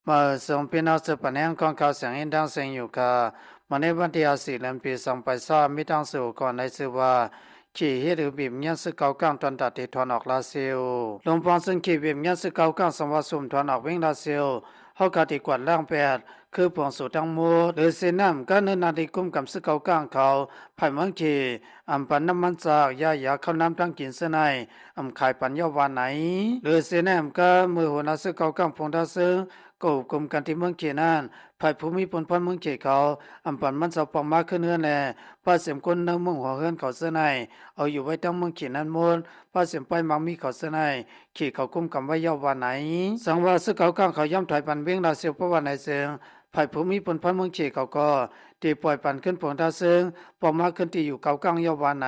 มาส่งพี่น้องสืบปนแหงของเขาเสียงอินดังเสียงอยู่ค่ะมาในวันที่4 เดือนปี2023มีทางสู่ก่อนในสื่อว่าขี่เฮหรือบีบยันสึกเกากลางตอนตัดที่ถอนออกลาเซียวลงปองซึ่งขี่บีบยันสึกเกากลางสมวัสุ่มถอนออกวิ่งลาเซียวเขากาติกวาดล่างแปดคือผงสู่ทั้งหมดหรือเซนัมก็เนินนาทีกุมกับสึกเกากลางเขาภายเมืองขี่อัมปันน้ำมันจากยาเข้าน้ำทั้งกินเสนายอัมขายปัญญาวานไหนหรือเซนัมก็มือหัวนาสึกเกากลางพงดาซึง ก็กรมการที่เมืองเขนั้นภายภูมิพลพันธ์เมืองเขเขาอำปันมันสอบปองมากขึ้นเนื้อแน่ป้าเสียมคนเนื้อเมืองหัวเฮือนเขาเสื้อในเอาอยู่ไว้ตั้งเมืองเขนั้นมดป้าเสียมไปมังมีเขาเสื้อในขี่เขาคุ้มกำไว้ยาววันไหนสังว่าซึกเขาก้างเขาย่ำถอยปันเวียงดาเสียวเพราะวันไหนเสียงภายภูมิพลพันธ์เมืองเขเขาก็ตีปล่อยปันขึ้นผงดาซึ่งปอมมากขึ้นที่อยู่เก่าก้างยาววันไหน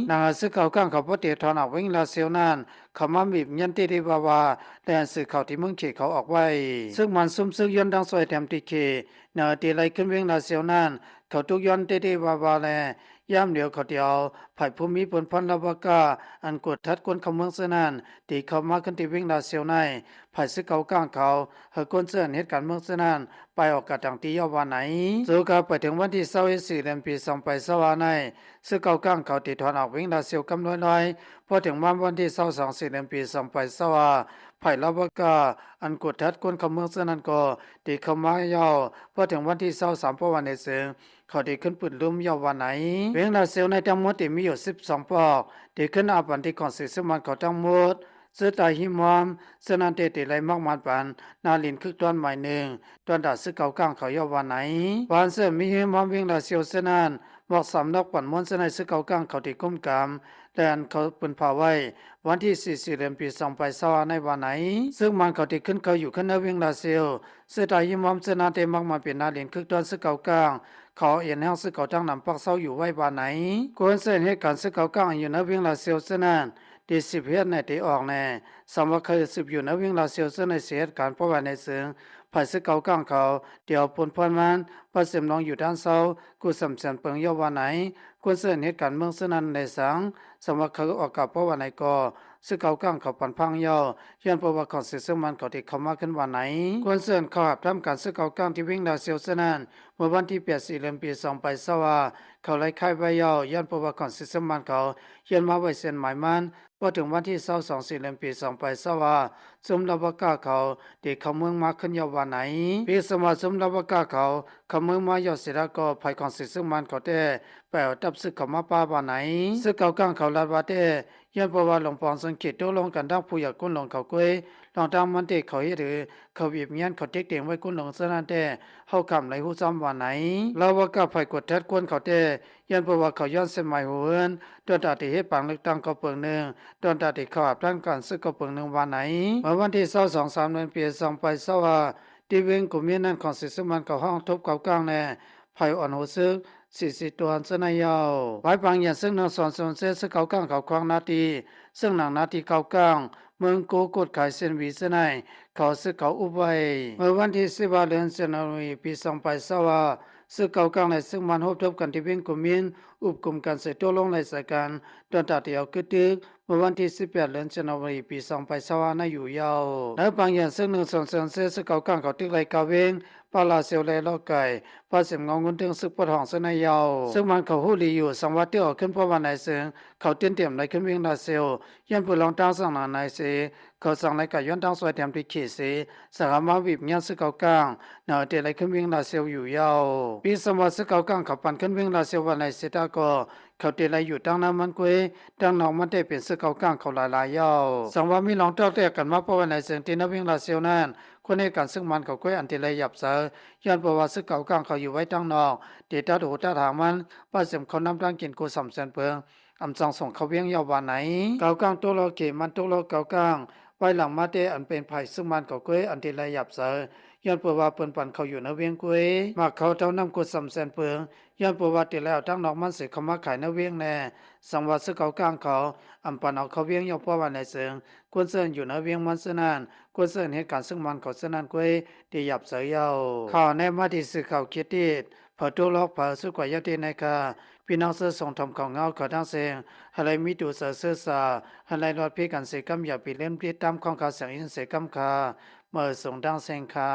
นางซึกเขาก้างเขาพอเตียทอนออกเวียงดาเสียวนั้นเขามาบีบยันตีดีว่าแดนสื่อเขาที่เมืองเขเขาออกไว้ซึ่งมันซุ่มซึกย้อนดังสวยแถมตีเขเนื้อตีไรขึ้นเวียงดาเสียวนั้นเขาทุกย้อนตีดีว่าแลย่ำเหลียวเขาเดียวภายภูมิพลพันธ์ละวกาอันกดทัดกวนเขาเมืองเสนันตีเขามาขึ้นที่เวียงดาเสียวในภายซึกเขาก้างเขาเฮกวนเสือนเหตุการณ์เมืองเสนันไปออกกระดังที่ยาววันไหนสู่กาไปถึงวันที่24 เดือนปี2024ในซึกเขาก้างเขาตีถอนออกเวียงดาเสียวกำน้อยพอถึงวันที่22 4 เดือนปี2024ไผ่ลาวกาอันกดทัดกวนเขาเมืองเสนันก็ตีเขามายาวพอถึงวันที่23พอวันในเสือเขาได้ขึ้นปืนลุ่มยาววันไหนเวียงดาเสียวในทั้งหมดที่มีอยู่12ปอกได้ขึ้นอาบันที่ก่อนสิสมันเขาทั้งหมดเสื้อตาหิมอมเสื้อนันเตติไรมากมันปันนาลินคึกตอนใหม่หนึ่งตอนดาซึกเก่าก้างเขายาววันไหนวันเสื้อมีหิมอมเวียงดาเสียวเสนันบอกสำนักปั่นม้วนเสนซึกเก่าก้างเขาที่ก้มกำแต่อันเขาปืนผ่าไว้วันที่4 4 เดือนปี2024ในวันไหนซึ่งมันเขาที่ขึ้นเขาอยู่ขึ้นเวียงดาเซียวเสื้อตาหิมอมเสื้อนันเตมักมันเป็นนาลินคึกตอนซึกเก่าก้างเขาเอ็นแห้งซึกเขาตั้งนำปักเศร้าอยู่ไว้วันไหนกวนเส้นเหตุการณ์ซึกเขาก้างอยู่ในเวียงลาเซียวเสนันที่10เฮ็ดในที่ออกแน่สำว่าเคย10อยู่ในเวียงลาเซียวเสนในเสียเหตุการณ์เพราะว่าในเสืองภายซึกเขาก้างเขาเดี๋ยวปนพรมันปัสเสมน้องอยู่ด้านเศร้ากูสำเสนเปิงยาววันไหนกวนเส้นเหตุการณ์เมืองเสนันในสังสำว่าเขาออกกับเพราะว่าในก็ซึกเขาก้างเขาปันพังยาวย้อนเพราะว่าของสิซึ่งมันเขาที่เข้ามาขึ้นวันไหนกวนเส้นเขาหับทำการซึกเขาก้างที่วิ่งลาเซียวเสนันเมื่อวันที่8 4 เดือนปี2024เขาไล่ค่ายไว้ยาวย้อนเพราะว่าของสิซึ่งมันเขาย้อนมาไว้เส้นหมายมันพอถึงวันที่22 4 เดือนปี2024ซุมลาวกาเขาเด็กเขาเมืองมาขึ้นยาววันไหนปีสมาซุมลาวกาเขาเมืองมายอเสดาก็ภายของสิซึ่งมันเขาได้แปลตับซึกเขามาป้าวันไหนซึกเขาก้างเขาลาดว่าได้ย้อนเพราะว่าหลวงปองสังเกตตัวลงกันทั้งผู้อยากกุนหลงเขากวยลองตามมันเด็กเขาเฮ็ดหรือเขาบีบเมียนเขาเด็กเตียงไว้กุนหลงซะนั่นแต่เฮาคำในหูซ้ำวันไหนลาวกาภายกดแทดกวนเขาได้ย้อนเพราะว่าเขาย้อนเส้นหมายหัวเอิ้นตอนตาที่เฮ็ดปังเลือกตั้งเขาเปิงหนึ่งตอนตาที่เขาอาบท่านการซึกเขาเปิงหนึ่งวันไหนเมื่อวันที่22 3 เดือนปี2024ที่เวงกุมีนั่นของสิสมันเขาห้องทบเขากลางแน่ภายอ่อนหัวซึก40ตัวสนายาวไว้บางอย่างซึ่งนางสอนสอนเสซึกเขากลางเขาควางนาทีซึ่งหนังนาทีเขากลางเมืองโกกดขายเส้นวีเสนายเขาซึกเขาอุบไว้เมื่อวันที่15 เดือนสิงหาคมปี2024ซึกเขากลางในซึ่งมันพบทบกันที่เวงกุมินอุบกลุ่มกันเสร็จตัวลงในสายการตอนตัดเดียวกึดตึกเมื่อวันที่18 เดือนสิงหาคมปี2024น่าอยู่ยาวและบางอย่างซึ่งหนึ่งสอนสอนเสซึกเขากลางเขาตึกไรกาเวงปาลาเซลเลลอกไก่ปาเสียมงงนถึงซึกปะทองสนายาวซึ่งมันเขาหูลีอยู่สังวัดที่ออกขึ้นเพราะวันไหนซึ่งเขาเตรียมในขึ้นเวียงลาเซลยันผู้ลองตั้งสั่งนายเสเขาสั่งในกาย้อนตั้งสวยเตรียมที่เขเสสารมาวิบยันซึกเขากลางเนาเตไรขึ้นเวียงลาเซลอยู่ยาวปีสมัยซึกเขากลางเขาปั่นขึ้นเวียงลาเซลวันไหนเสตาก็เขาเตไรอยู่ตั้งน้ำมันกุยตั้งนองมันได้เป็นซึกเขากลางเขาหลายยาวสังว่ามีลองเจ้าเตะกันมาเพราะวันไหนซึ่งที่นเวียงลาเซลนั้นคนในการซึ่งมันเขาก้อยอันที่ไรหยับเสย้อนประวัติซึกเก่ากลางเขาอยู่ไว้ตั้งนอกเดต้าดูตาถางมันป้าเสมเขานำตั้งกินกู300,000เปิงอำจังส่งเขาเวียงยาววันไหนเก่ากลางตัวเราเกมันตัวเราเก่ากลางไว้หลังมาเตอันเป็นไผ่ซึ่งมันเขาก้อยอันที่ไรหยับเสย้อนประวัติเปิ้นปันเขาอยู่ในเวียงกุ้ยมาเขาเท่านำกู300,000เปิงย้อนประวัติแล้วตั้งนอกมันเสกเขามาขายในเวียงแน่สังวัดซึกเก่ากลางเขาอำปันเอาเขาเวียงยาวเพราะว่าในเสืองกวนเซินอยู่ในเวียงมันเสนานกวนเซินเหตุการณ์ซึ่งมันเขาเสนานกุ้ยที่หยับเสยาวข่าวในมาที่สื่อข่าวคิดที่พอตัวล็อกพอสุกว่ายาตีในค่ะพี่น้องเสื้อส่งทำของเงาขอทั้งเสียงอะไรมีดูเสือเสื้อสาอะไรรอดพี่กันเสกำอย่าปีเล่มที่ตามของเขาเสียงอินเสกำค่ะ เมื่อส่งดังเซงคา